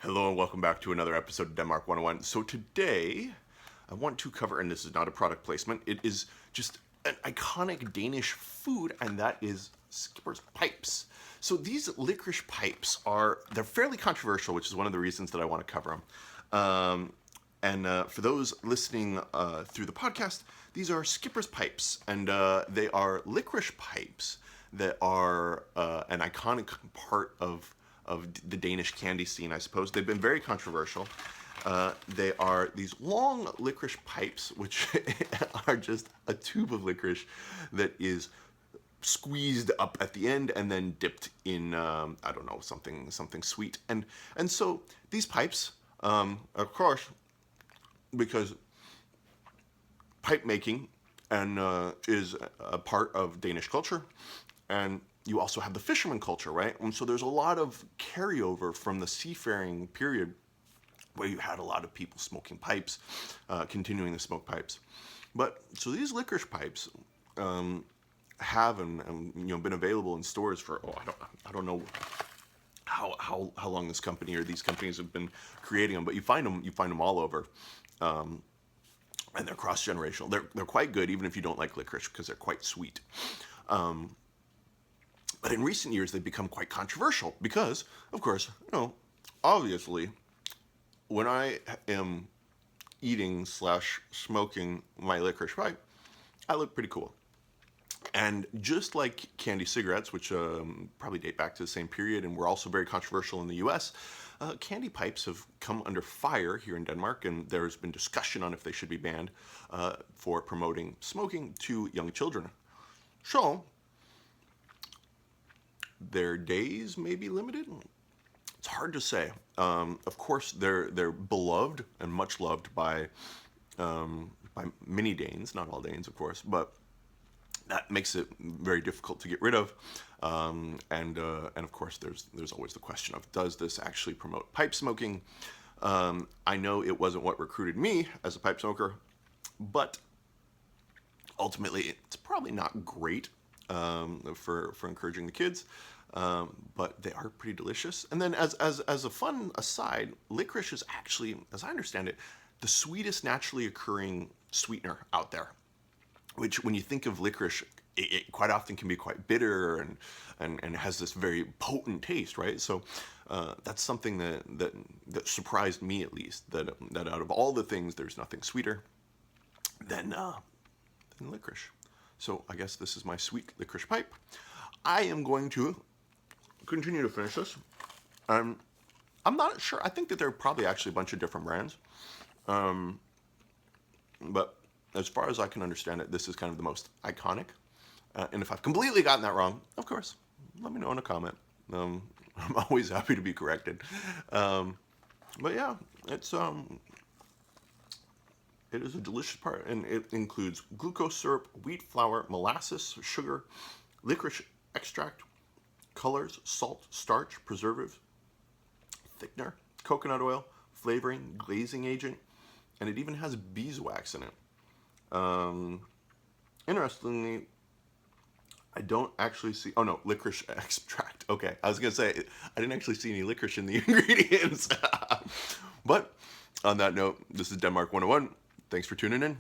Hello and welcome back to another episode of Denmark 101. So today I want to cover, and this is not a product placement, it is just an iconic Danish food, and that is skipper's pipes. So these licorice pipes they're fairly controversial, which is one of the reasons that I want to cover them. For those listening through the podcast, these are skipper's pipes, and they are licorice pipes that are an iconic part of the Danish candy scene, I suppose. They've been very controversial. They are these long licorice pipes, which are just a tube of licorice that is squeezed up at the end and then dipped in, I don't know, something sweet. And so these pipes, of course, because pipe making is a part of Danish culture, and you also have the fisherman culture, right? And so there's a lot of carryover from the seafaring period where you had a lot of people smoking pipes, continuing to smoke pipes. But so these licorice pipes have been available in stores for I don't know how long this company or these companies have been creating them, but you find them all over. And they're cross-generational. They're quite good, even if you don't like licorice, because they're quite sweet. But in recent years, they've become quite controversial because, of course, obviously, when I am eating / smoking my licorice pipe, I look pretty cool. And just like candy cigarettes, which probably date back to the same period and were also very controversial in the US, candy pipes have come under fire here in Denmark, and there's been discussion on if they should be banned for promoting smoking to young children. So their days may be limited. It's hard to say. Of course, they're beloved and much loved by many Danes, not all Danes, of course, but that makes it very difficult to get rid of. And of course, there's always the question of, does this actually promote pipe smoking? I know it wasn't what recruited me as a pipe smoker, but ultimately, it's probably not great for encouraging the kids. But they are pretty delicious. And then as a fun aside, licorice is actually, as I understand it, the sweetest naturally occurring sweetener out there. Which, when you think of licorice, it quite often can be quite bitter and has this very potent taste, right? So that's something that surprised me, at least, that out of all the things, there's nothing sweeter than licorice. So I guess this is my sweet licorice pipe. I am going to continue to finish this. I'm not sure. I think that there are probably actually a bunch of different brands. But as far as I can understand it, this is kind of the most iconic. And if I've completely gotten that wrong, of course, let me know in a comment. I'm always happy to be corrected. But yeah, it is a delicious part, and it includes glucose syrup, wheat flour, molasses, sugar, licorice extract, colors, salt, starch, preservative, thickener, coconut oil, flavoring, glazing agent, and it even has beeswax in it. Interestingly, I don't actually see, oh no, licorice extract. Okay, I was going to say, I didn't actually see any licorice in the ingredients. But on that note, this is Denmark 101. Thanks for tuning in.